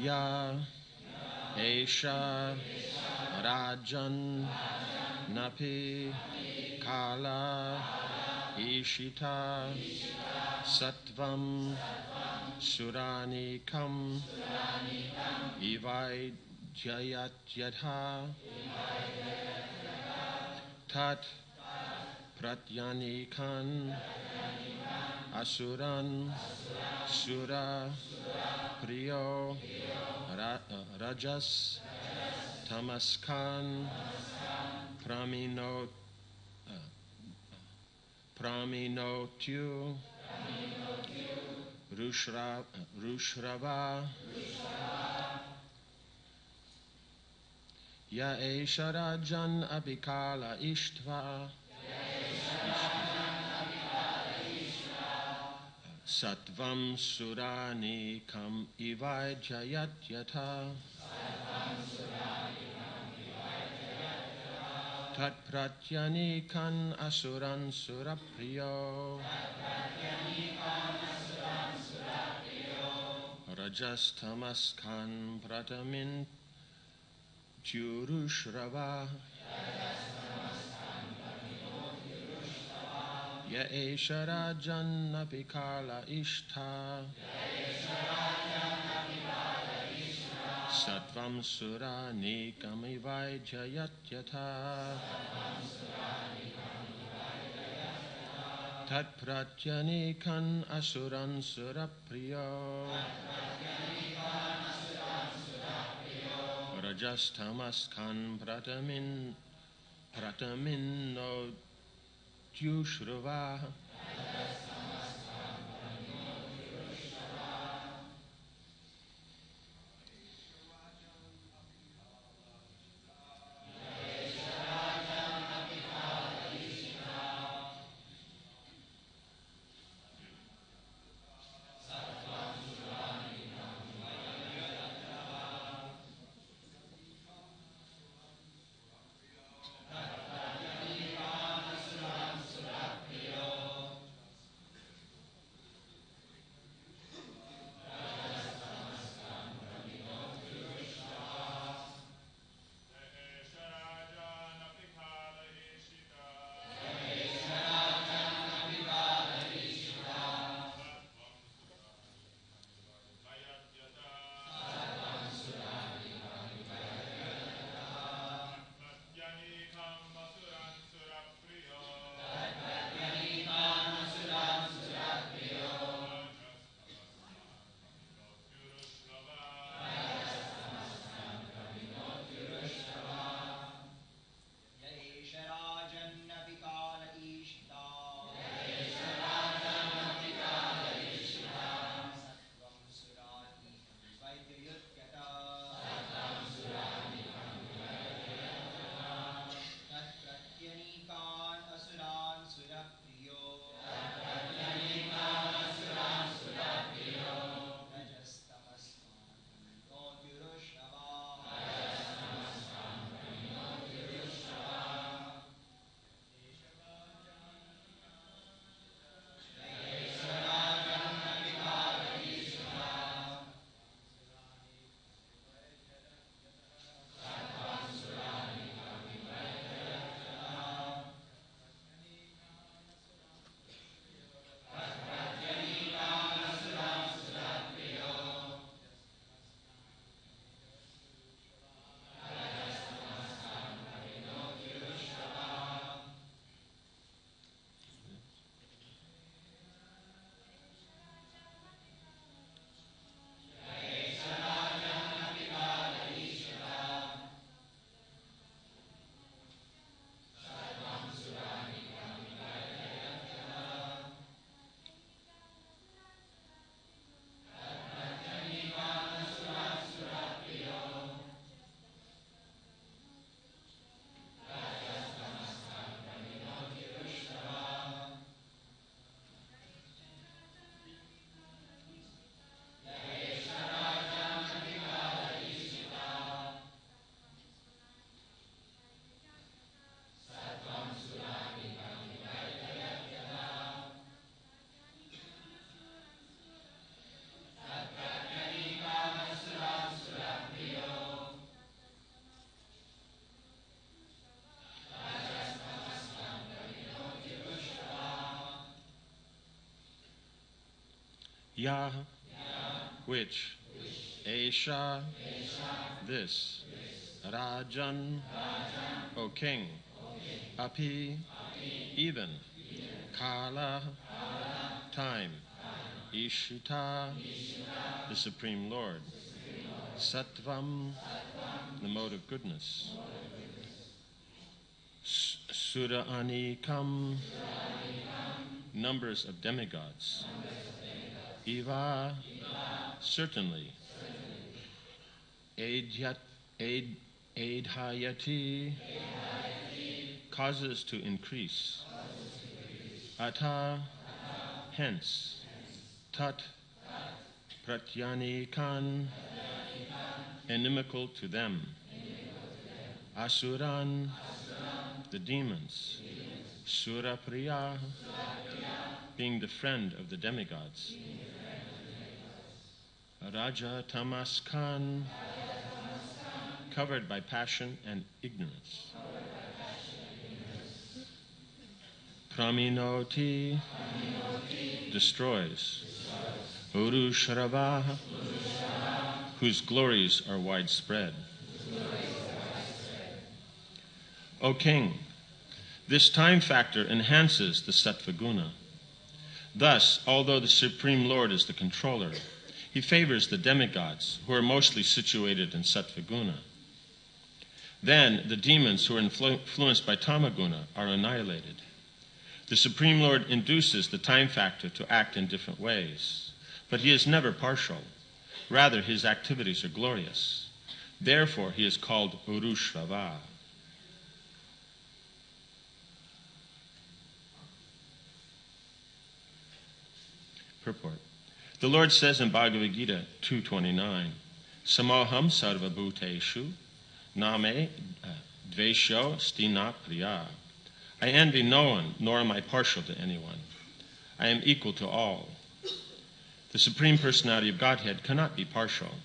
Ya Esha Rajan Napi Kala Ishita Sattvam Suranikam Ivai Jayatyatha Tat Pratyanikan Asuran Sura Priyo Rajas Tamaskan Praminotyu Rushrava Ya Esha Rajan Abhikala Ishtva Sattvam Surani Kam Ivai Jayatyatha Tat Pratyanikan Asuran Surapriyo Rajas Tamaskan Pratamin Churushrava Ya Esha Rajan Abhikala Ishtha Sattvam Surani Kamivai Jayatyatha Tat Pratyanikan Asuran Surapriyo Rajas Tamaskan Pratamin no Jushrava Yah, which, Esha, this, Rajan, O king, Api, even, Kala, time, Ishita, the Supreme Lord, Sattvam, the mode of goodness, Sura Anikam, numbers of demigods, Eva, certainly, Adhyati, causes to increase, Ata, hence, Tat, Pratyanikan, inimical to them, Asuran, the demons, Surapriya, being the friend of the demigods, Raja Tamaskan, covered by passion and ignorance, Praminoti, destroys, Urusharava, whose glories are widespread. O king, this time factor enhances the sattva guna. Thus, although the Supreme Lord is the controller, he favors the demigods, who are mostly situated in sattva guna. Then, the demons who are influenced by tamaguna are annihilated. The Supreme Lord induces the time factor to act in different ways, but he is never partial. Rather, his activities are glorious. Therefore, he is called Urushrava. Purport. The Lord says in Bhagavad Gita 2:29, Samoham sarva bhuteshu name dvesho stina priya. I envy no one, nor am I partial to anyone. I am equal to all. The Supreme Personality of Godhead cannot be partial.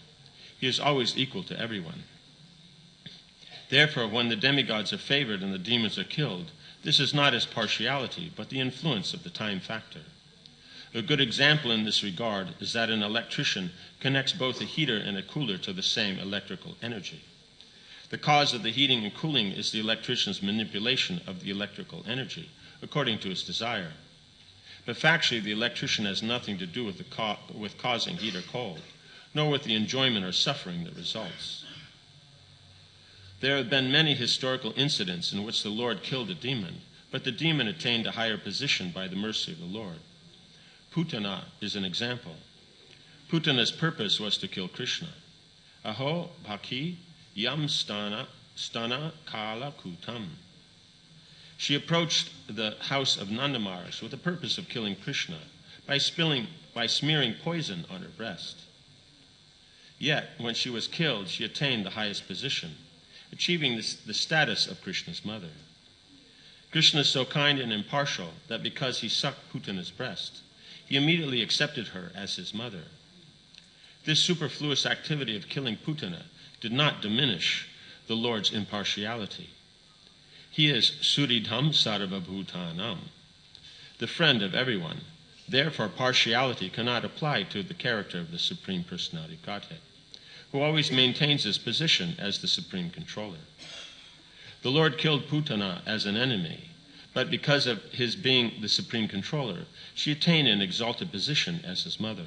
He is always equal to everyone. Therefore, when the demigods are favored and the demons are killed, this is not his partiality, but the influence of the time factor. A good example in this regard is that an electrician connects both a heater and a cooler to the same electrical energy. The cause of the heating and cooling is the electrician's manipulation of the electrical energy, according to his desire. But factually, the electrician has nothing to do with causing heat or cold, nor with the enjoyment or suffering that results. There have been many historical incidents in which the Lord killed a demon, but the demon attained a higher position by the mercy of the Lord. Putana is an example. Putana's purpose was to kill Krishna. Aho Bhakti Yam Stana Kala Kutam. She approached the house of Nandamaharaj with the purpose of killing Krishna by smearing poison on her breast. Yet, when she was killed, she attained the highest position, achieving the status of Krishna's mother. Krishna is so kind and impartial that because he sucked Putana's breast, he immediately accepted her as his mother. This superfluous activity of killing Putana did not diminish the Lord's impartiality. He is Suridham Sarvabhutanam, the friend of everyone. Therefore, partiality cannot apply to the character of the Supreme Personality of Godhead, who always maintains his position as the Supreme Controller. The Lord killed Putana as an enemy, but because of his being the Supreme Controller, she attained an exalted position as his mother.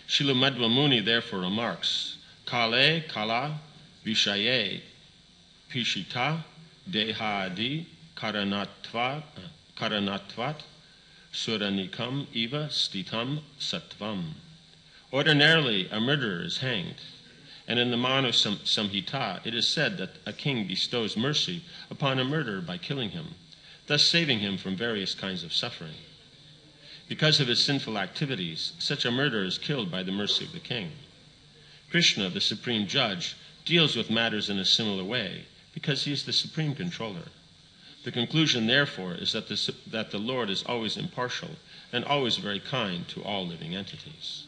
Srila Madhva Muni therefore remarks, Kale Kala Vishaye Pishita Dehadi Karanatvat Suranikam Eva Stitam Sattvam. Ordinarily, a murderer is hanged, and in the Manu Samhita, it is said that a king bestows mercy upon a murderer by killing him, thus saving him from various kinds of suffering. Because of his sinful activities, such a murderer is killed by the mercy of the king. Krishna, the supreme judge, deals with matters in a similar way because he is the supreme controller. The conclusion, therefore, is that the Lord is always impartial and always very kind to all living entities.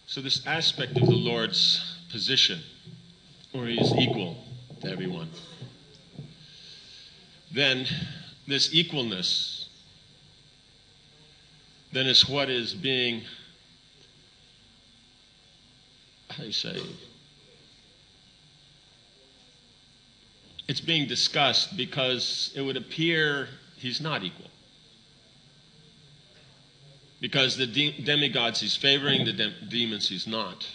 So this aspect of the Lord's position or he is equal to everyone, then this equalness then is what is being, how do you say, it's being discussed because it would appear he's not equal. Because the demigods he's favoring, the demons he's not.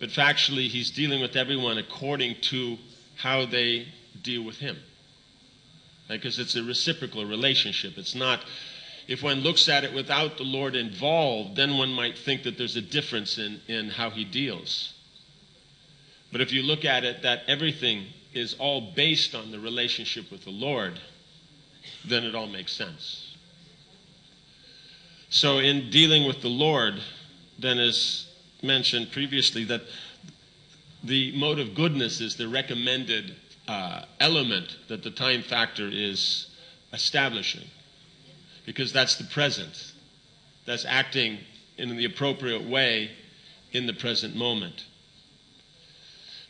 But factually, he's dealing with everyone according to how they deal with him. Because it's a reciprocal relationship. It's not, if one looks at it without the Lord involved, then one might think that there's a difference in how he deals. But if you look at it that everything is all based on the relationship with the Lord, then it all makes sense. So in dealing with the Lord, then as mentioned previously, that the mode of goodness is the recommended element that the time factor is establishing. Because that's the present. That's acting in the appropriate way in the present moment.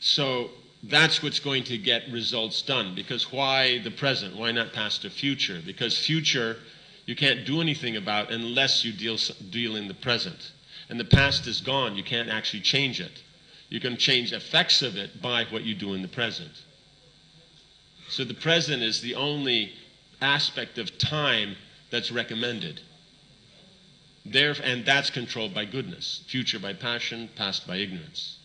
So that's what's going to get results done. Because why the present? Why not past or future? Because future you can't do anything about unless you deal in the present. And the past is gone. You can't actually change it. You can change effects of it by what you do in the present. So the present is the only aspect of time that's recommended. And that's controlled by goodness. Future by passion, past by ignorance.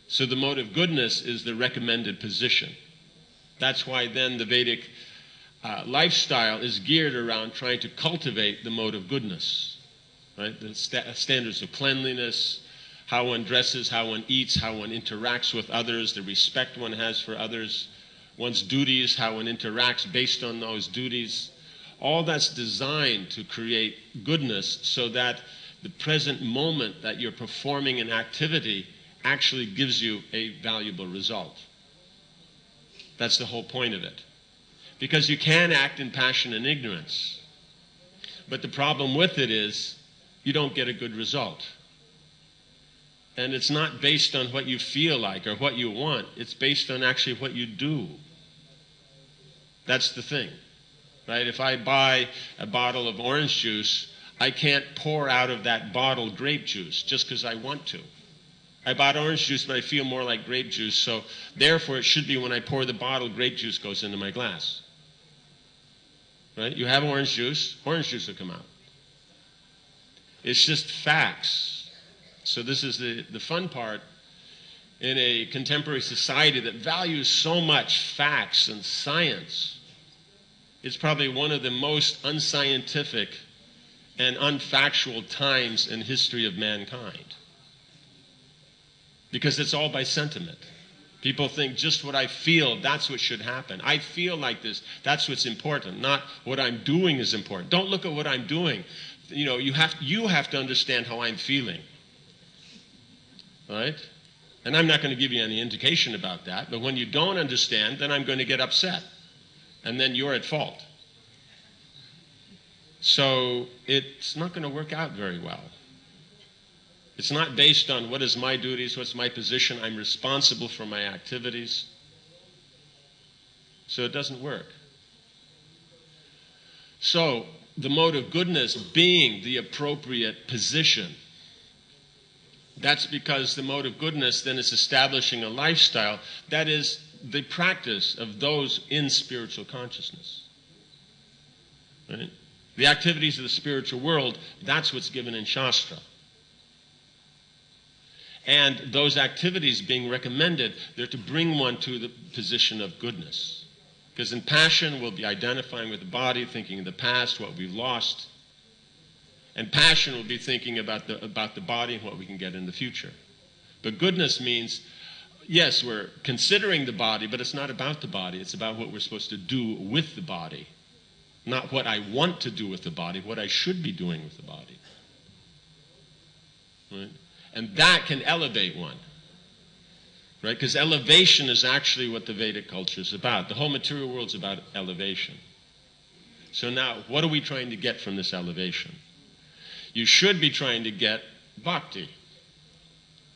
So the mode of goodness is the recommended position. That's why then the Vedic lifestyle is geared around trying to cultivate the mode of goodness. Right? The standards of cleanliness, how one dresses, how one eats, how one interacts with others, the respect one has for others, one's duties, how one interacts based on those duties. All that's designed to create goodness so that the present moment that you're performing an activity actually gives you a valuable result. That's the whole point of it. Because you can act in passion and ignorance. But the problem with it is you don't get a good result. And it's not based on what you feel like or what you want. It's based on actually what you do. That's the thing. Right? If I buy a bottle of orange juice, I can't pour out of that bottle grape juice just because I want to. I bought orange juice, but I feel more like grape juice, so therefore it should be when I pour the bottle, grape juice goes into my glass. Right? You have orange juice will come out. It's just facts. So this is the fun part in a contemporary society that values so much facts and science. It's probably one of the most unscientific and unfactual times in history of mankind. Because it's all by sentiment. People think just what I feel, that's what should happen. I feel like this, that's what's important, not what I'm doing is important. Don't look at what I'm doing. You know, you have to understand how I'm feeling. Right? And I'm not going to give you any indication about that, but when you don't understand, then I'm going to get upset. And then you're at fault. So it's not going to work out very well. It's not based on what is my duties, what's my position. I'm responsible for my activities. So it doesn't work. So the mode of goodness being the appropriate position, that's because the mode of goodness then is establishing a lifestyle that is the practice of those in spiritual consciousness. Right? The activities of the spiritual world, that's what's given in Shastra. And those activities being recommended, they're to bring one to the position of goodness. Because in passion, we'll be identifying with the body, thinking of the past, what we've lost. And passion will be thinking about the body and what we can get in the future. But goodness means, yes, we're considering the body, but it's not about the body. It's about what we're supposed to do with the body. Not what I want to do with the body, what I should be doing with the body. Right? And that can elevate one. Right? Because elevation is actually what the Vedic culture is about. The whole material world is about elevation. So now, what are we trying to get from this elevation? You should be trying to get bhakti.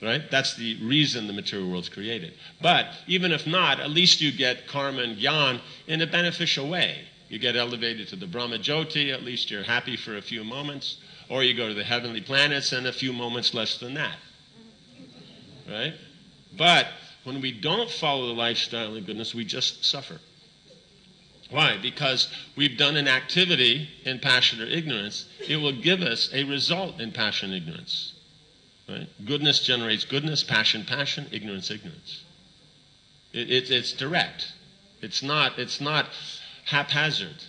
Right? That's the reason the material world's created. But even if not, at least you get karma and jnana in a beneficial way. You get elevated to the Brahma Jyoti, at least you're happy for a few moments, or you go to the heavenly planets and a few moments less than that. Right? But when we don't follow the lifestyle of goodness, we just suffer. Why? Because we've done an activity in passion or ignorance. It will give us a result in passion and ignorance. Right? Goodness generates goodness, passion, passion, ignorance, ignorance. It's direct. It's not haphazard.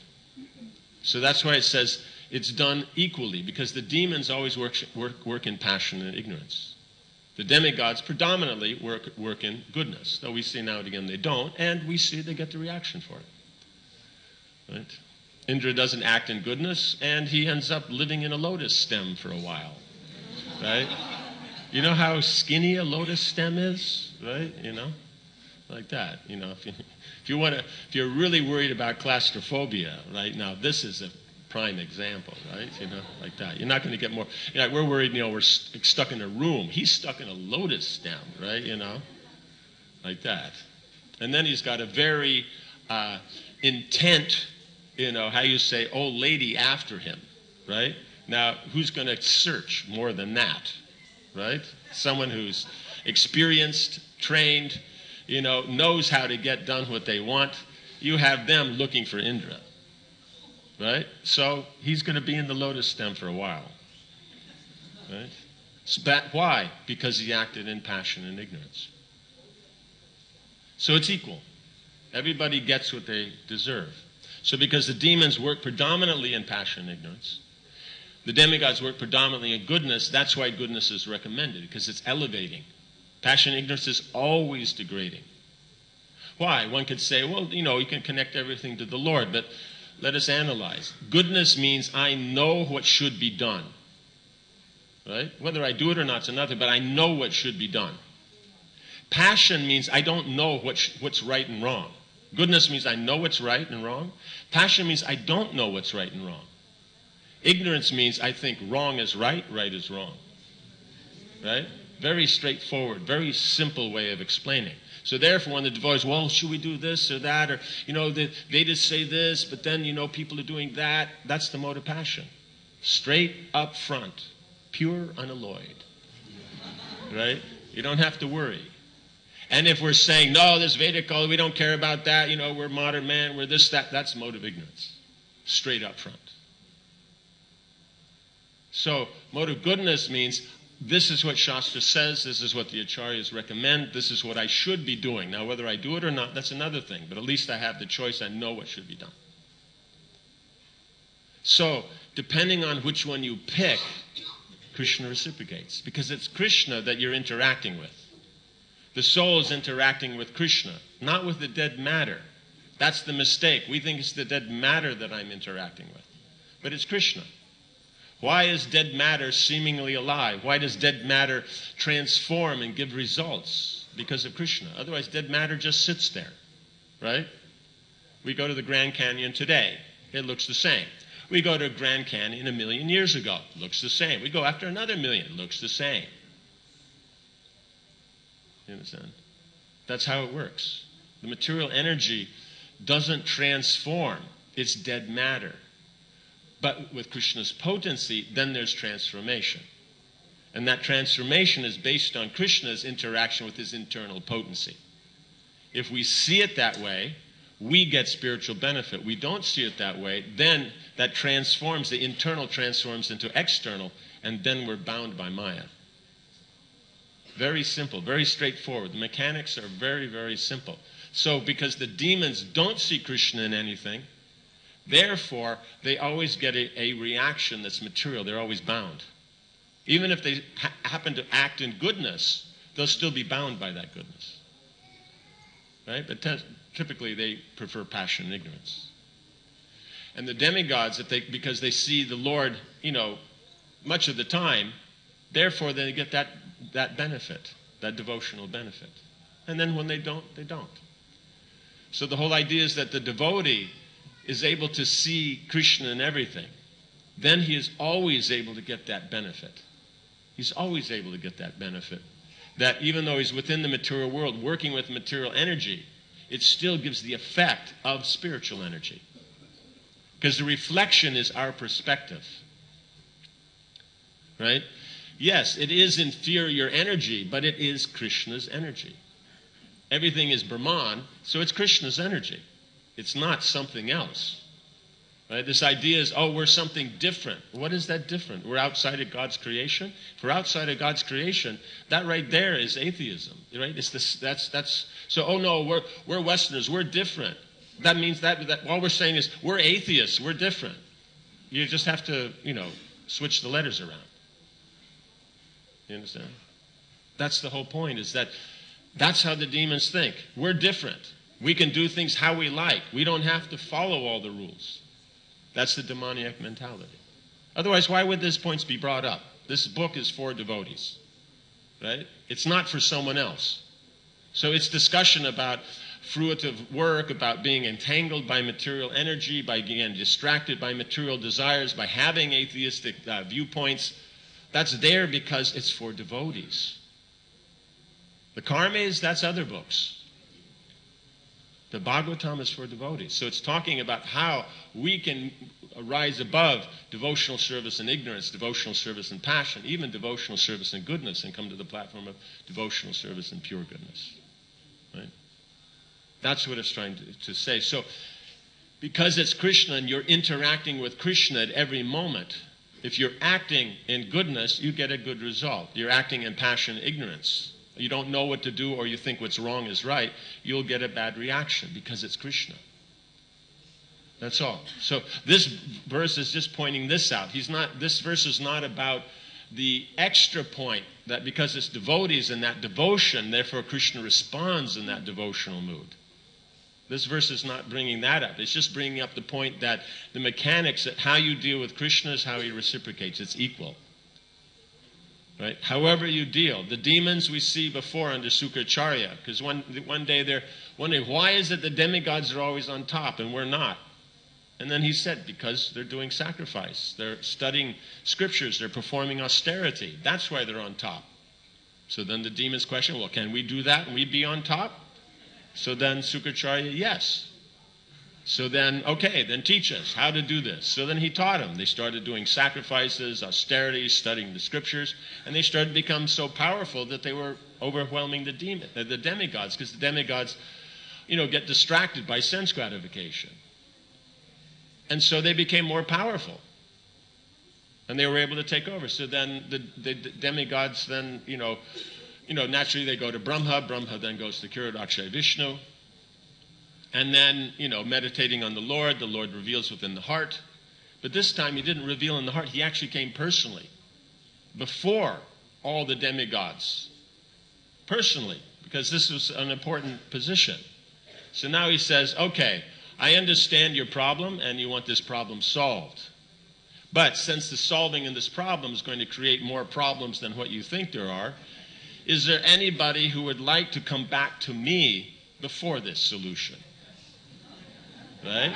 So that's why it says it's done equally, because the demons always work in passion and ignorance. The demigods predominantly work in goodness, though we see now and again they don't, and we see they get the reaction for it. Right? Indra doesn't act in goodness, and he ends up living in a lotus stem for a while. Right? You know how skinny a lotus stem is, right? You know, like that. You know, if you're really worried about claustrophobia, right now, this is a prime example, right? You know, like that. You're not going to get more. You know, we're worried. You know, we're stuck in a room. He's stuck in a lotus stem, right? You know, like that. And then he's got a very intent, you know, how you say, old lady after him, right? Now, who's going to search more than that? Right? Someone who's experienced, trained, you know, knows how to get done what they want. You have them looking for Indra. Right? So he's going to be in the lotus stem for a while. Right? Why? Because he acted in passion and ignorance. So it's equal. Everybody gets what they deserve. So because the demons work predominantly in passion and ignorance, the demigods work predominantly in goodness. That's why goodness is recommended, because it's elevating. Passion and ignorance is always degrading. Why? One could say, well, you know, you can connect everything to the Lord, but let us analyze. Goodness means I know what should be done. Right? Whether I do it or not is another, but I know what should be done. Passion means I don't know what's right and wrong. Goodness means I know what's right and wrong. Passion means I don't know what's right and wrong. Ignorance means I think wrong is right, right is wrong. Right? Very straightforward, very simple way of explaining. So therefore, when the devotees, well, should we do this or that? Or, you know, they just say this, but then, you know, people are doing that. That's the mode of passion. Straight up front. Pure, unalloyed. Right? You don't have to worry. And if we're saying, no, this Vedic code, we don't care about that, you know, we're modern man, we're this, that, that's mode of ignorance. Straight up front. So, mode of goodness means this is what Shastra says, this is what the Acharyas recommend, this is what I should be doing. Now, whether I do it or not, that's another thing, but at least I have the choice, I know what should be done. So, depending on which one you pick, Krishna reciprocates, because it's Krishna that you're interacting with. The soul is interacting with Krishna, not with the dead matter. That's the mistake. We think it's the dead matter that I'm interacting with, but it's Krishna. Why is dead matter seemingly alive? Why does dead matter transform and give results? Because of Krishna. Otherwise, dead matter just sits there, right? We go to the Grand Canyon today. It looks the same. We go to Grand Canyon 1,000,000 years ago. It looks the same. We go after another 1,000,000. It looks the same. You understand? That's how it works. The material energy doesn't transform. It's dead matter. But with Krishna's potency, then there's transformation. And that transformation is based on Krishna's interaction with his internal potency. If we see it that way, we get spiritual benefit. We don't see it that way, then that transforms, the internal transforms into external, and then we're bound by Maya. Very simple, very straightforward. The mechanics are very, very simple. So because the demons don't see Krishna in anything, therefore, they always get a reaction that's material. They're always bound. Even if they happen to act in goodness, they'll still be bound by that goodness. Right? But typically, they prefer passion and ignorance. And the demigods, because they see the Lord, you know, much of the time, therefore they get that benefit, that devotional benefit. And then when they don't, they don't. So the whole idea is that the devotee is able to see Krishna in everything. Then he is always able to get that benefit. He's always able to get that benefit. that even though he's within the material world, working with material energy, it still gives the effect of spiritual energy. Because the reflection is our perspective. Right? Yes, it is inferior energy, but it is Krishna's energy. Everything is Brahman, so it's Krishna's energy. It's not something else. Right? This idea is, oh, we're something different. What is that different? We're outside of God's creation? If we're outside of God's creation, that right there is atheism. Right? It's this, so, oh no, we're Westerners, we're different. That means that all we're saying is we're atheists, we're different. You just have to, switch the letters around. You understand? That's the whole point, is that's how the demons think. We're different. We can do things how we like. We don't have to follow all the rules. That's the demoniac mentality. Otherwise, why would these points be brought up? This book is for devotees, right? It's not for someone else. So it's discussion about fruitive work, about being entangled by material energy, by being distracted by material desires, by having atheistic viewpoints. That's there because it's for devotees. The Karmas, that's other books. The Bhagavatam is for devotees. So it's talking about how we can rise above devotional service and ignorance, devotional service and passion, even devotional service and goodness, and come to the platform of devotional service and pure goodness. Right? That's what it's trying to say. So because it's Krishna and you're interacting with Krishna at every moment, if you're acting in goodness, you get a good result. You're acting in passion and ignorance. You don't know what to do, or you think what's wrong is right, you'll get a bad reaction because it's Krishna. That's all. So this verse is just pointing this out. This verse is not about the extra point that because it's devotees in that devotion, therefore Krishna responds in that devotional mood. This verse is not bringing that up. It's just bringing up the point that the mechanics, that how you deal with Krishna is how he reciprocates. It's equal. Right? However you deal. The demons we see before under Sukracharya, because one day they're wondering, why is it the demigods are always on top and we're not? And then he said, because they're doing sacrifice. They're studying scriptures. They're performing austerity. That's why they're on top. So then the demons question, well, can we do that and we be on top? So then Sukracharya, yes. So then, okay, then teach us how to do this. So then he taught them. They started doing sacrifices, austerities, studying the scriptures, and they started to become so powerful that they were overwhelming the demigods, because the demigods, get distracted by sense gratification. And so they became more powerful. And they were able to take over. So then the demigods then, naturally they go to Brahma. Brahma then goes to Kiradakshaya Vishnu. And then, meditating on the Lord reveals within the heart. But this time he didn't reveal in the heart. He actually came personally, before all the demigods. Personally, because this was an important position. So now he says, okay, I understand your problem and you want this problem solved. But since the solving of this problem is going to create more problems than what you think there are, is there anybody who would like to come back to me before this solution? Right?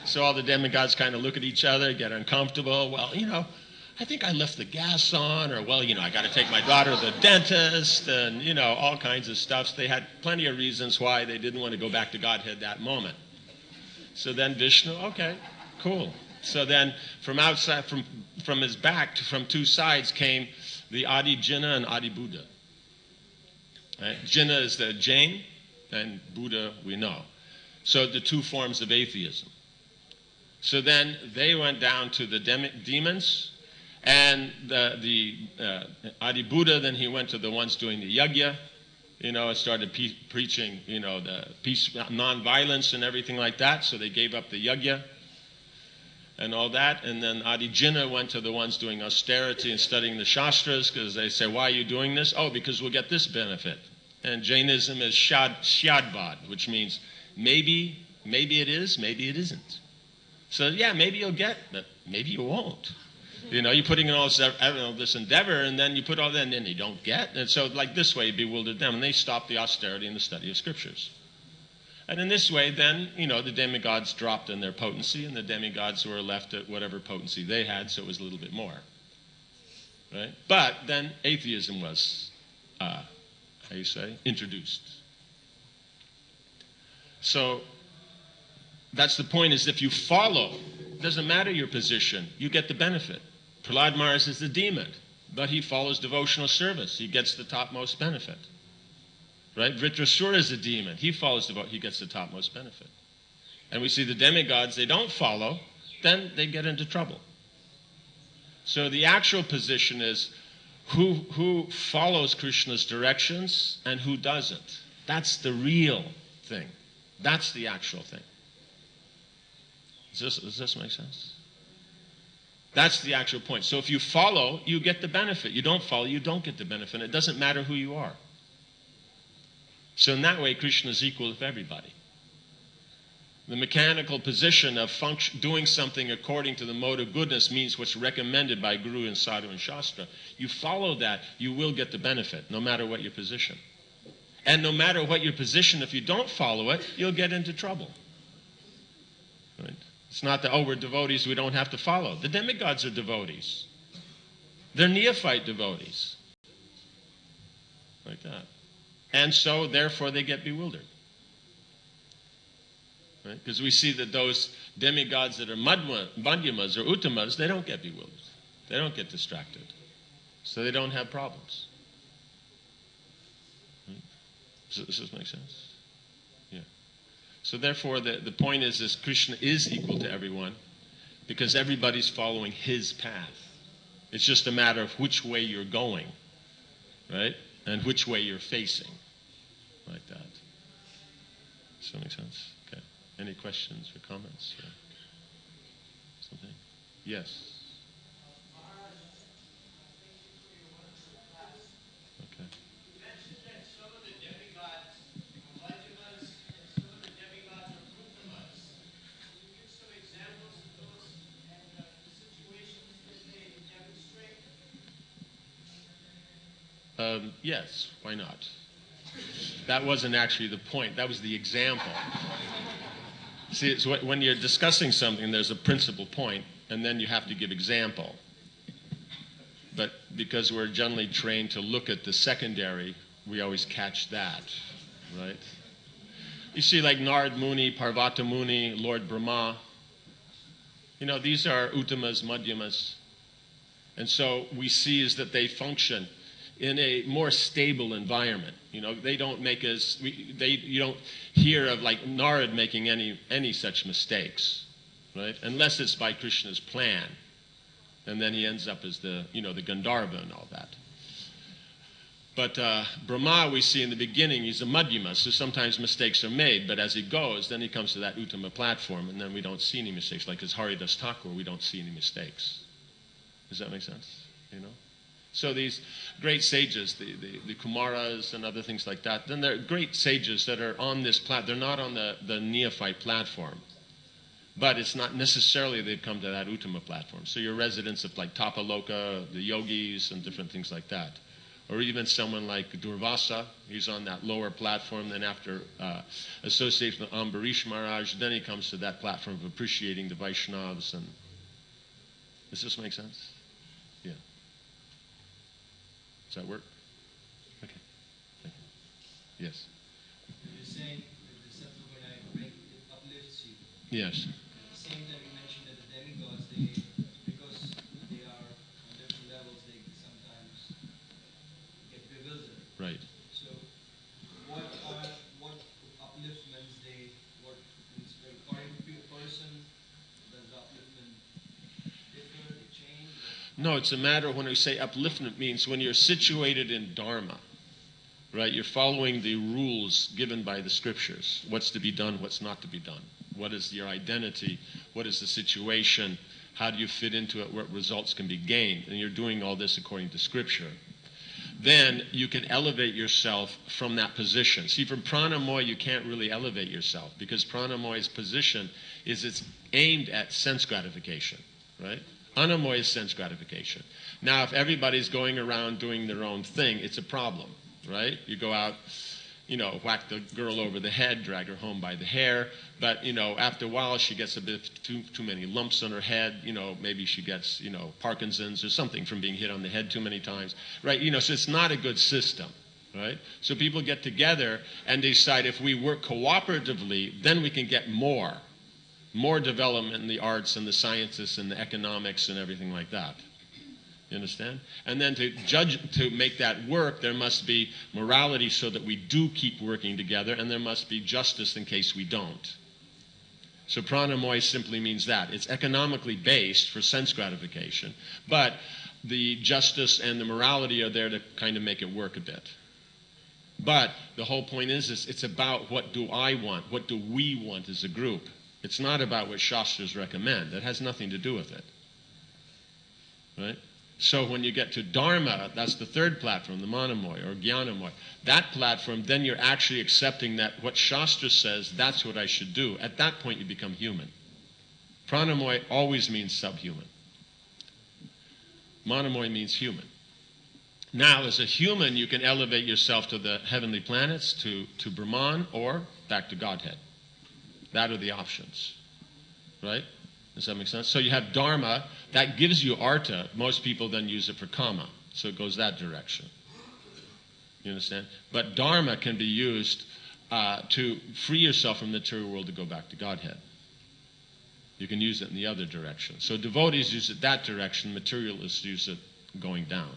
So all the demigods kind of look at each other, get uncomfortable. Well, I think I left the gas on, or, well, I got to take my daughter to the dentist, and, all kinds of stuff. So they had plenty of reasons why they didn't want to go back to Godhead that moment. So then Vishnu, okay, cool. So then from outside, from his back, from two sides came the Adi Jinna and Adi Buddha. Right? Jinna is the Jain, and Buddha we know. So the two forms of atheism. So then they went down to the demons, and the Adi Buddha, then he went to the ones doing the yajna, and started preaching, the peace, non-violence and everything like that. So they gave up the yajna and all that. And then Adi Jinna went to the ones doing austerity and studying the Shastras, because they say, why are you doing this? Oh, because we'll get this benefit. And Jainism is Shyadvad, which means maybe it is, maybe it isn't. So yeah, maybe you'll get, but maybe you won't. You're putting in all this endeavor, and then you put all that, and then you don't get. And so like this way, you bewildered them, and they stopped the austerity and the study of scriptures. And in this way, then, the demigods dropped in their potency, and the demigods were left at whatever potency they had, so it was a little bit more. Right? But then atheism was introduced. So that's the point, is if you follow, it doesn't matter your position, you get the benefit. Prahlad Maharaj is the demon, but he follows devotional service. He gets the topmost benefit. Right? Vritrasura is a demon. He follows he gets the topmost benefit. And we see the demigods, they don't follow, then they get into trouble. So the actual position is who follows Krishna's directions and who doesn't. That's the real thing. That's the actual thing. Does this make sense? That's the actual point. So if you follow, you get the benefit. You don't follow, you don't get the benefit. It doesn't matter who you are. So in that way, Krishna is equal with everybody. The mechanical position of doing something according to the mode of goodness means what's recommended by Guru and Sadhu and Shastra. You follow that, you will get the benefit, no matter what your position. And no matter what your position, if you don't follow it, you'll get into trouble. Right? It's not that, we're devotees, we don't have to follow. The demigods are devotees. They're neophyte devotees. Like that. And so, therefore, they get bewildered. Right? Because we see that those demigods that are madhyamas or uttamas, they don't get bewildered. They don't get distracted. So they don't have problems. Right? Does this make sense? Yeah. So therefore, the point is Krishna is equal to everyone because everybody's following his path. It's just a matter of which way you're going, right? And which way you're facing. Like that. Does that make sense? Okay. Any questions or comments? Or something? Yes. Okay. You mentioned that some of the demigods are Madhyamas and some of the demigods are Uttamas. Can you give some examples of those and the situations that they demonstrate? Yes, why not? That wasn't actually the point. That was the example. See, it's when you're discussing something, there's a principal point, and then you have to give example. But because we're generally trained to look at the secondary, we always catch that, right? You see, like Narad Muni, Parvata Muni, Lord Brahma. You know, these are uttamas, madhyamas. And so we see is that they function in a more stable environment. You know, they don't make you don't hear of like Narad making any such mistakes, right? Unless it's by Krishna's plan. And then he ends up as the Gandharva and all that. But Brahma, we see in the beginning, he's a madhyama, so sometimes mistakes are made, but as he goes, then he comes to that uttama platform, and then we don't see any mistakes. Like as Haridas Thakur, we don't see any mistakes. Does that make sense? You know? So these great sages, the Kumaras and other things like that, then they're great sages that are on this they're not on the neophyte platform. But it's not necessarily they've come to that Uttama platform. So you're residents of like Tapaloka, the yogis, and different things like that. Or even someone like Durvasa, he's on that lower platform. Then after association with Ambarish Maharaj, then he comes to that platform of appreciating the Vaishnavas. And does this make sense? Yeah. Does that work? Okay. Thank you. Yes. You're saying that the Sattva-Guna uplifts you. Yes. At the same time, you mentioned that the demigods, because they are on different levels, they sometimes get bewildered. Right. So, what upliftments according to a person, does the upliftment differ? They change? No, it's a matter of when we say upliftment means when you're situated in Dharma, right? You're following the rules given by the scriptures. What's to be done, what's not to be done. What is your identity? What is the situation? How do you fit into it? What results can be gained? And you're doing all this according to Scripture. Then you can elevate yourself from that position. See, from pranamoy, you can't really elevate yourself because pranamoy's position is it's aimed at sense gratification, right? Anamoy is sense gratification. Now, if everybody's going around doing their own thing, it's a problem, right? You go out, whack the girl over the head, drag her home by the hair. But, after a while, she gets a bit too many lumps on her head. Maybe she gets, Parkinson's or something from being hit on the head too many times, right? So it's not a good system. Right? So people get together and decide if we work cooperatively, then we can get more development in the arts and the sciences and the economics and everything like that. You understand? And then to make that work, there must be morality so that we do keep working together, and there must be justice in case we don't. So pranamoy simply means that. It's economically based for sense gratification, but the justice and the morality are there to kind of make it work a bit. But the whole point is it's about what do I want, what do we want as a group. It's not about what Shastras recommend. That has nothing to do with it. Right? So when you get to Dharma, that's the third platform, the Manamoy or Jnanamoy. That platform, then you're actually accepting that what Shastra says, that's what I should do. At that point, you become human. Pranamoy always means subhuman. Manamoy means human. Now, as a human, you can elevate yourself to the heavenly planets, to Brahman, or back to Godhead. That are the options. Right? Does that make sense? So you have Dharma, that gives you Artha. Most people then use it for Kama. So it goes that direction. You understand? But Dharma can be used to free yourself from the material world to go back to Godhead. You can use it in the other direction. So devotees use it that direction, materialists use it going down.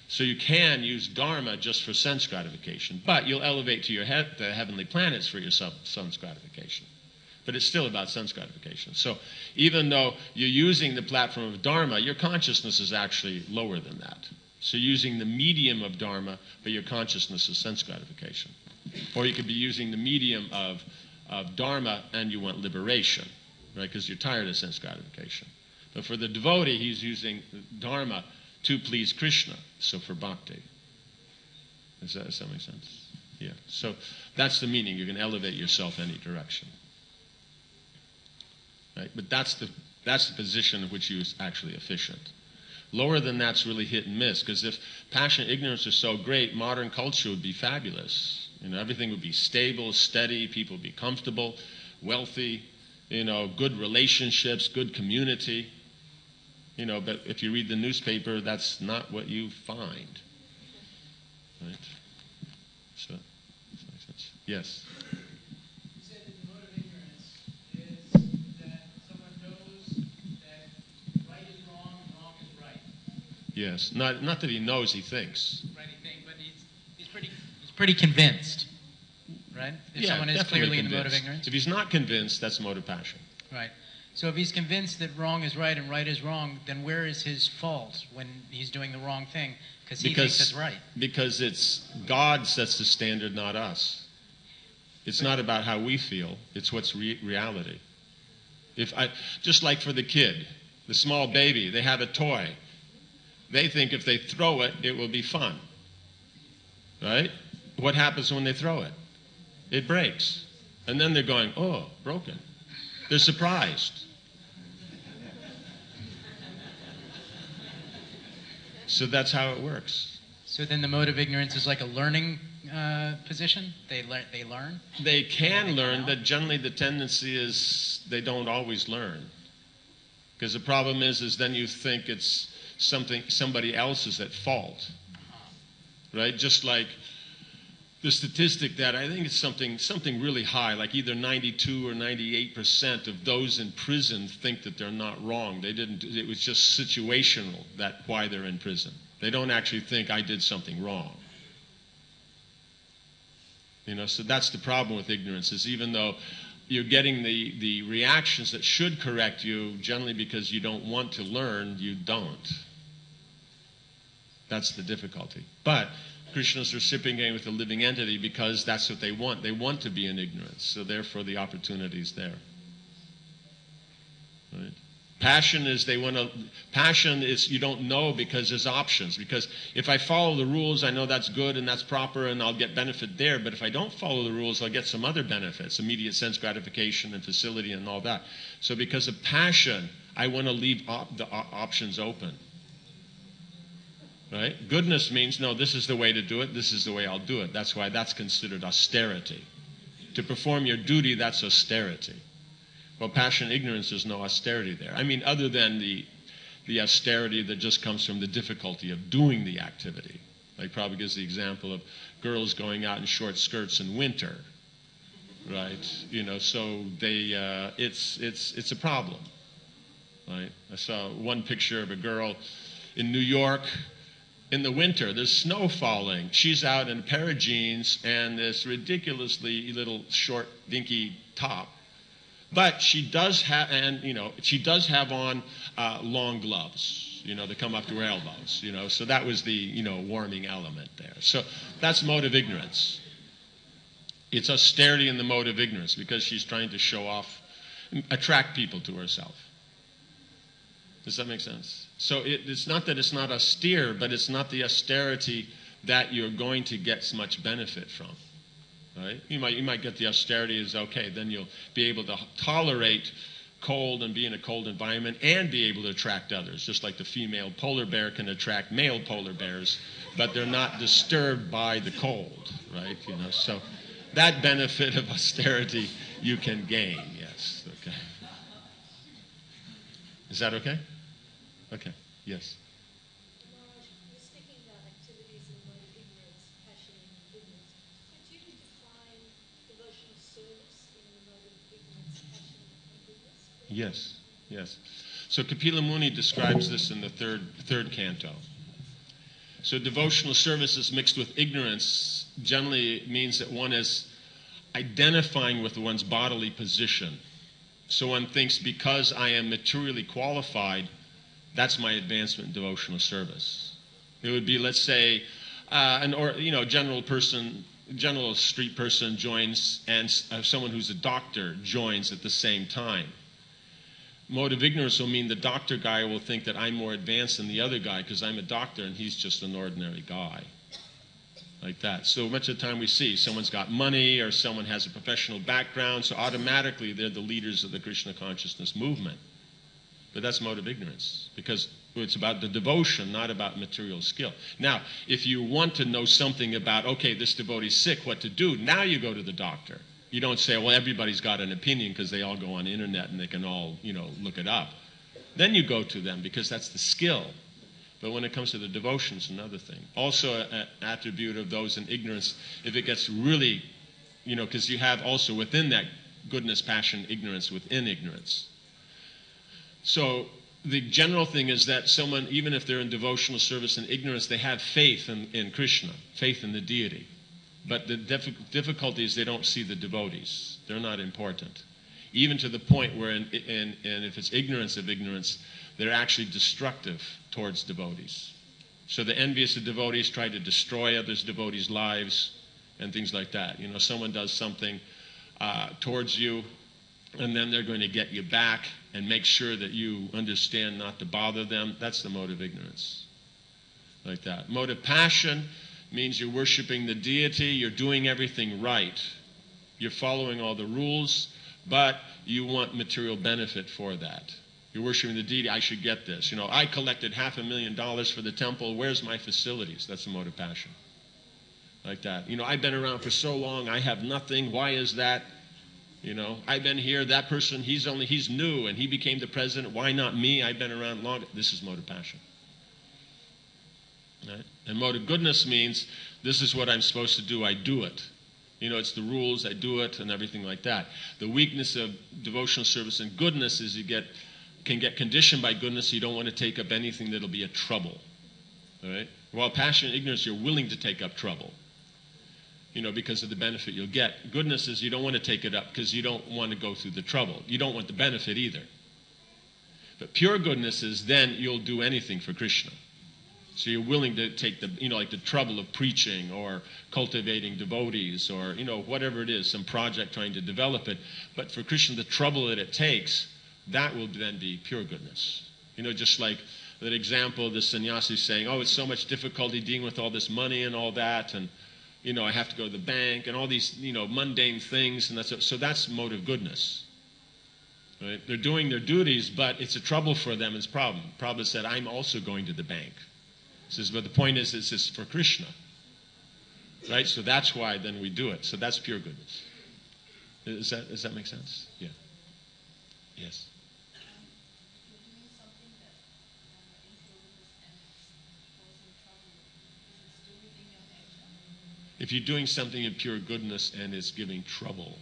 So you can use Dharma just for sense gratification, but you'll elevate to the heavenly planets for your sense gratification. But it's still about sense gratification. So even though you're using the platform of Dharma, your consciousness is actually lower than that. So using the medium of Dharma, but your consciousness is sense gratification. Or you could be using the medium of Dharma and you want liberation, right? Because you're tired of sense gratification. But for the devotee, he's using Dharma to please Krishna, so for bhakti. Does that make sense? Yeah. So that's the meaning. You can elevate yourself any direction. Right? But that's the position in which you're actually efficient. Lower than that's really hit and miss, because if passion and ignorance are so great, modern culture would be fabulous. You know, everything would be stable, steady, people would be comfortable, wealthy, you know, good relationships, good community. You know, but if you read the newspaper, that's not what you find. Right? So, does that make sense? Yes? You said that the mode of ignorance is that someone knows that right is wrong and wrong is right. Yes. Not that he knows, he thinks. Right, but he's pretty convinced, right? If Yeah, someone is definitely clearly in the mode of convinced. ignorance. If he's not convinced, that's mode of passion. Right. So if he's convinced that wrong is right and right is wrong, then where is his fault when he's doing the wrong thing? Because he thinks it's right. Because it's God sets the standard, not us. It's not about how we feel. It's what's reality. Just like for the kid, the small baby, they have a toy. They think if they throw it, it will be fun. Right? What happens when they throw it? It breaks. And then they're going, oh, broken. They're surprised. So that's how it works. So then the mode of ignorance is like a learning position? They learn? They can learn, but generally the tendency is they don't always learn. Because the problem is then you think it's somebody else is at fault. Right? Just like the statistic that I think it's something really high, like either 92 or 98% of those in prison think that they're not wrong. It was just situational why they're in prison. They don't actually think I did something wrong. You know, so that's the problem with ignorance, is even though you're getting the reactions that should correct you, generally because you don't want to learn, you don't. That's the difficulty. But Krishna's reciprocating with the living entity because that's what they want. They want to be in ignorance. So therefore the opportunity is there. Right? Passion is you don't know because there's options. Because if I follow the rules, I know that's good and that's proper and I'll get benefit there. But if I don't follow the rules, I'll get some other benefits, immediate sense gratification and facility and all that. So because of passion, I want to leave the options open. Right? Goodness means, no, this is the way to do it, this is the way I'll do it. That's why that's considered austerity. To perform your duty, that's austerity. Well, passion and ignorance, there's no austerity there. I mean, other than the austerity that just comes from the difficulty of doing the activity. Like Prabhupada gives the example of girls going out in short skirts in winter, right? So they it's a problem, right? I saw one picture of a girl in New York in the winter. There's snow falling. She's out in a pair of jeans and this ridiculously little short, dinky top. But she does have, she does have on long gloves, that come up to her elbows, So that was the, warming element there. So that's mode of ignorance. It's austerity in the mode of ignorance because she's trying to show off, attract people to herself. Does that make sense? So it's not that it's not austere, but it's not the austerity that you're going to get much benefit from. Right? You might get the austerity is okay, then you'll be able to tolerate cold and be in a cold environment and be able to attract others, just like the female polar bear can attract male polar bears, but they're not disturbed by the cold, right? So that benefit of austerity you can gain, yes. Okay. Is that okay? Okay, yes. Maharaj, you're speaking about activities in mode of ignorance, passion and goodness. Could you define devotional service in the mode of ignorance, passion and goodness, please? Yes. So Kapila Muni describes this in the third canto. So devotional service is mixed with ignorance generally means that one is identifying with one's bodily position. So one thinks because I am materially qualified, that's my advancement in devotional service. It would be, let's say, general street person joins, and someone who's a doctor joins at the same time. Mode of ignorance will mean the doctor guy will think that I'm more advanced than the other guy because I'm a doctor and he's just an ordinary guy. Like that. So much of the time we see someone's got money or someone has a professional background, so automatically they're the leaders of the Krishna consciousness movement. But that's mode of ignorance because it's about the devotion, not about material skill. Now, if you want to know something about, okay, this devotee's sick, what to do, now you go to the doctor. You don't say, well, everybody's got an opinion because they all go on the internet and they can all, look it up. Then you go to them because that's the skill. But when it comes to the devotion, it's another thing. Also, an attribute of those in ignorance, if it gets really, because you have also within that goodness, passion, ignorance within ignorance. So the general thing is that someone, even if they're in devotional service and ignorance, they have faith in Krishna, faith in the deity. But the difficulty is they don't see the devotees. They're not important. Even to the point where, and if it's ignorance of ignorance, they're actually destructive towards devotees. So the envious of devotees try to destroy others' devotees' lives and things like that. Someone does something towards you, and then they're going to get you back and make sure that you understand not to bother them. That's the mode of ignorance. Like that. Mode of passion means you're worshiping the deity, you're doing everything right. You're following all the rules, but you want material benefit for that. You're worshiping the deity, I should get this. I collected $500,000 for the temple, where's my facilities? That's the mode of passion. Like that. I've been around for so long, I have nothing, why is that? I've been here, that person, he's new and he became the president, why not me? I've been around long. This is mode of passion. Right? And mode of goodness means this is what I'm supposed to do, I do it. It's the rules, I do it, and everything like that. The weakness of devotional service and goodness is you can get conditioned by goodness, so you don't want to take up anything that'll be a trouble. All right? While passion and ignorance, you're willing to take up trouble, because of the benefit you'll get. Goodness is you don't want to take it up because you don't want to go through the trouble. You don't want the benefit either. But pure goodness is then you'll do anything for Krishna. So you're willing to take the, like the trouble of preaching or cultivating devotees or, whatever it is, some project trying to develop it. But for Krishna, the trouble that it takes, that will then be pure goodness. Just like that example of the sannyasi saying, oh, it's so much difficulty dealing with all this money and all that, and, I have to go to the bank and all these, mundane things. And so that's mode of goodness. Right? They're doing their duties, but it's a trouble for them. It's a problem. Prabhupada said, I'm also going to the bank. He says, but the point is, it's for Krishna. Right? So that's why then we do it. So that's pure goodness. Does that make sense? Yeah. Yes. You're doing something that impure goodness and causing trouble because it's doing If you're doing something in pure goodness and it's giving trouble.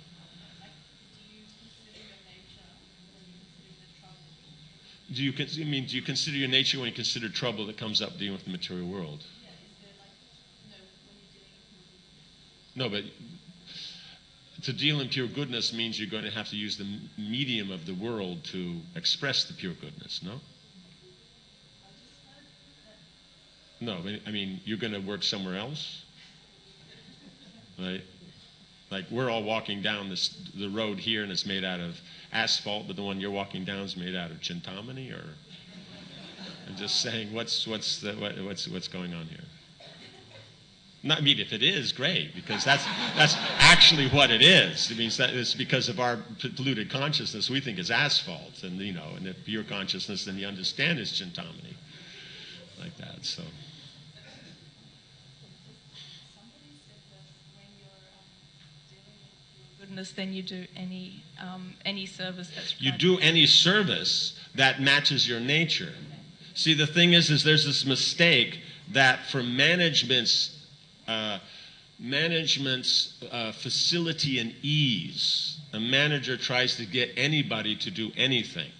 Do you consider your nature when you consider trouble that comes up dealing with the material world? No, but to deal in pure goodness means you're going to have to use the medium of the world to express the pure goodness, no? No, I mean, you're going to work somewhere else? Right? Like we're all walking down the road here and it's made out of asphalt, but the one you're walking down is made out of chintamani, or I'm just saying what's going on here? Not, I mean, if it is, great, because that's actually what it is. It means that it's because of our polluted consciousness we think it's asphalt, and and if pure consciousness then you understand is chintamani, like that. So. Goodness, then you do any service that's you do any service that matches your nature. See, the thing is there's this mistake that for management's facility and ease, a manager tries to get anybody to do anything.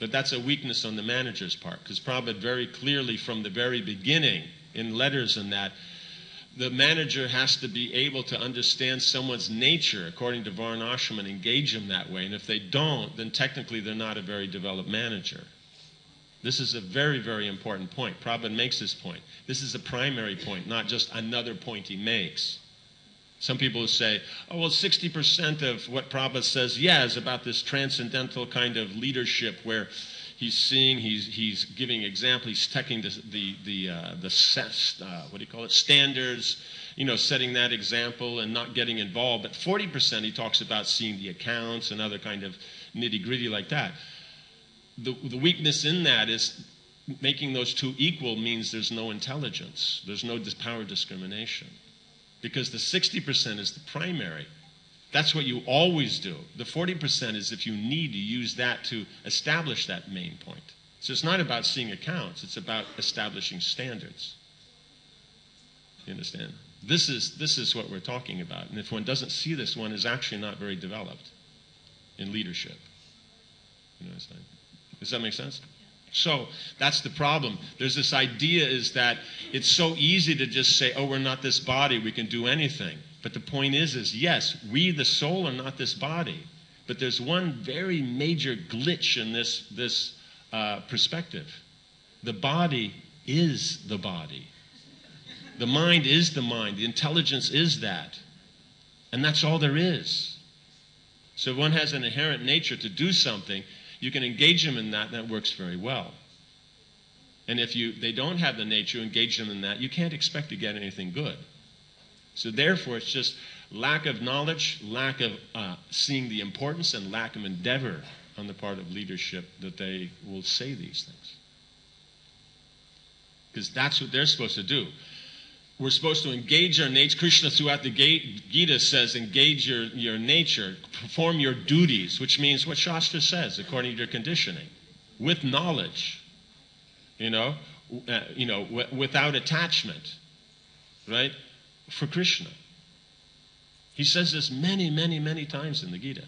But that's a weakness on the manager's part, because Prabhupada very clearly from the very beginning in letters and that, the manager has to be able to understand someone's nature according to Varnashram and engage them that way. And if they don't, then technically they're not a very developed manager. This is a very, very important point. Prabhupada makes this point. This is a primary point, not just another point he makes. Some people will say, oh, well, 60% of what Prabhupada says, is about this transcendental kind of leadership where he's seeing, he's giving example, he's taking the standards, setting that example and not getting involved. But 40% he talks about seeing the accounts and other kind of nitty-gritty like that. The weakness in that is making those two equal means there's no intelligence. There's no power discrimination. Because the 60% is the primary. That's what you always do. The 40% is if you need to use that to establish that main point. So it's not about seeing accounts. It's about establishing standards. You understand? This is what we're talking about. And if one doesn't see this, one is actually not very developed in leadership. You know what I'm saying? Does that make sense? So that's the problem. There's this idea is that it's so easy to just say, oh, we're not this body, we can do anything. But the point is yes, we, the soul, are not this body. But there's one very major glitch in this perspective. The body is the body. The mind is the mind. The intelligence is that. And that's all there is. So if one has an inherent nature to do something, you can engage them in that, and that works very well. And if they don't have the nature, engage them in that, you can't expect to get anything good. So therefore, it's just lack of knowledge, lack of seeing the importance, and lack of endeavor on the part of leadership that they will say these things. Because that's what they're supposed to do. We're supposed to engage our nature. Krishna throughout the Gita says, engage your nature, perform your duties, which means what Shastra says, according to your conditioning, with knowledge, without attachment, right? For Krishna. He says this many, many, many times in the Gita.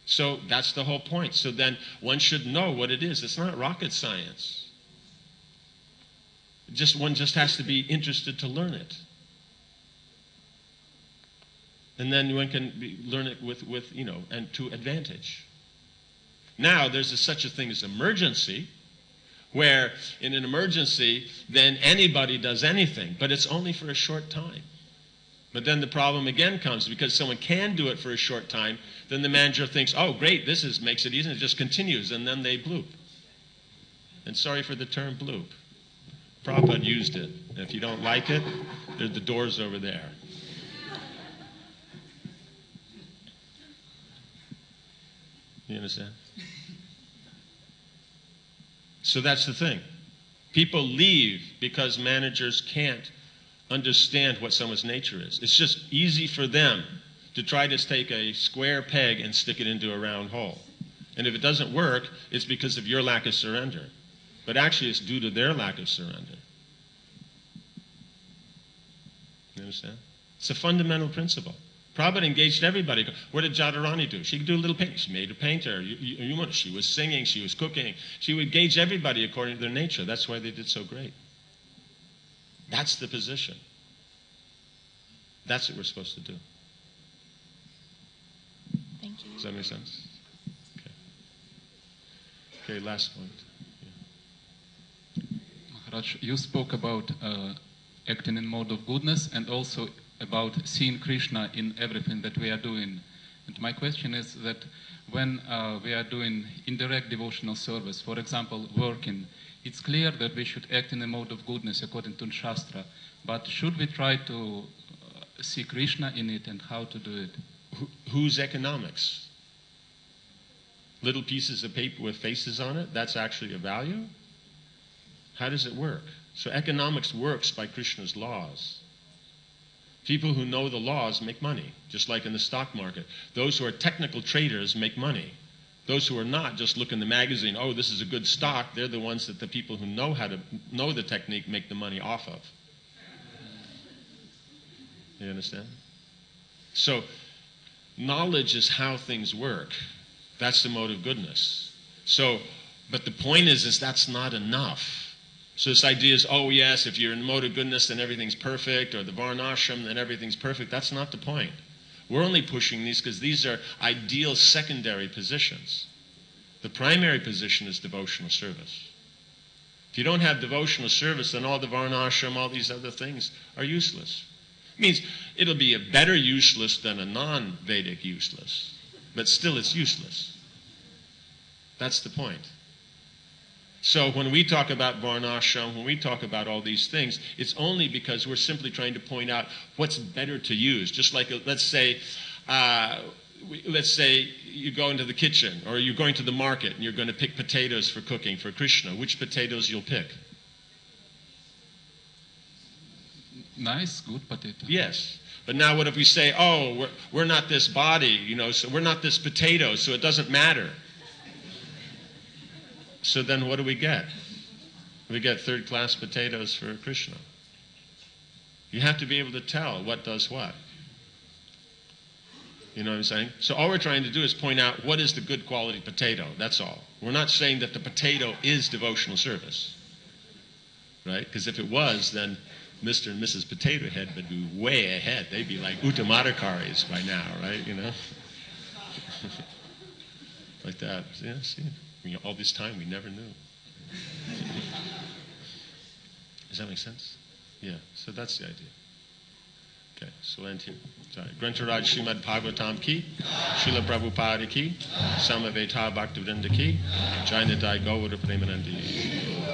So that's the whole point. So then one should know what it is. It's not rocket science. One just has to be interested to learn it. And then one can learn it with and to advantage. Now, there's such a thing as emergency, where in an emergency, then anybody does anything, but it's only for a short time. But then the problem again comes, because someone can do it for a short time, then the manager thinks, oh, great, makes it easy, and it just continues, and then they bloop. And sorry for the term bloop. Prabhupada used it. If you don't like it, the door's over there. You understand? So that's the thing. People leave because managers can't understand what someone's nature is. It's just easy for them to try to take a square peg and stick it into a round hole. And if it doesn't work, it's because of your lack of surrender. But actually, it's due to their lack of surrender. You understand? It's a fundamental principle. Prabhupada engaged everybody. What did Jadharani do? She could do a little painting. She made a painter. She was singing. She was cooking. She would engage everybody according to their nature. That's why they did so great. That's the position. That's what we're supposed to do. Thank you. Does that make sense? Okay, last point. Maharaj, you spoke about acting in mode of goodness and also about seeing Krishna in everything that we are doing. And my question is that when we are doing indirect devotional service, for example, working, it's clear that we should act in a mode of goodness according to Shastra. But should we try to see Krishna in it, and how to do it? Whose economics? Little pieces of paper with faces on it? That's actually a value? How does it work? So economics works by Krishna's laws. People who know the laws make money, just like in the stock market. Those who are technical traders make money. Those who are not just look in the magazine, oh, this is a good stock. They're the ones that the people who know the technique make the money off of. You understand? So knowledge is how things work. That's the mode of goodness. So, but the point is that's not enough. So this idea is, oh yes, if you're in the mode of goodness, then everything's perfect, or the varnashram, then everything's perfect. That's not the point. We're only pushing these because these are ideal secondary positions. The primary position is devotional service. If you don't have devotional service, then all the varnashram, all these other things are useless. It means it'll be a better useless than a non-Vedic useless, but still it's useless. That's the point. So when we talk about varnashram, when we talk about all these things, it's only because we're simply trying to point out what's better to use. Just like, let's say you go into the kitchen, or you're going to the market and you're going to pick potatoes for cooking for Krishna. Which potatoes you'll pick? Nice, good potato. Yes. But now what if we say, oh, we're not this body, so we're not this potato, so it doesn't matter. So then what do we get? We get third-class potatoes for Krishna. You have to be able to tell what does what. You know what I'm saying? So all we're trying to do is point out what is the good quality potato. That's all. We're not saying that the potato is devotional service. Right? Because if it was, then Mr. and Mrs. Potato Head would be way ahead. They'd be like Uttamadakaris by now, right? Like that. Yeah, see? All this time we never knew. Does that make sense? Yeah, so that's the idea. Okay, so we'll end here. Sorry. Grantaraj Srimad Bhagavatam ki, Srila Prabhupada ki, Samaveta Bhaktivinoda ki, Jainadai Gaura Premanandi.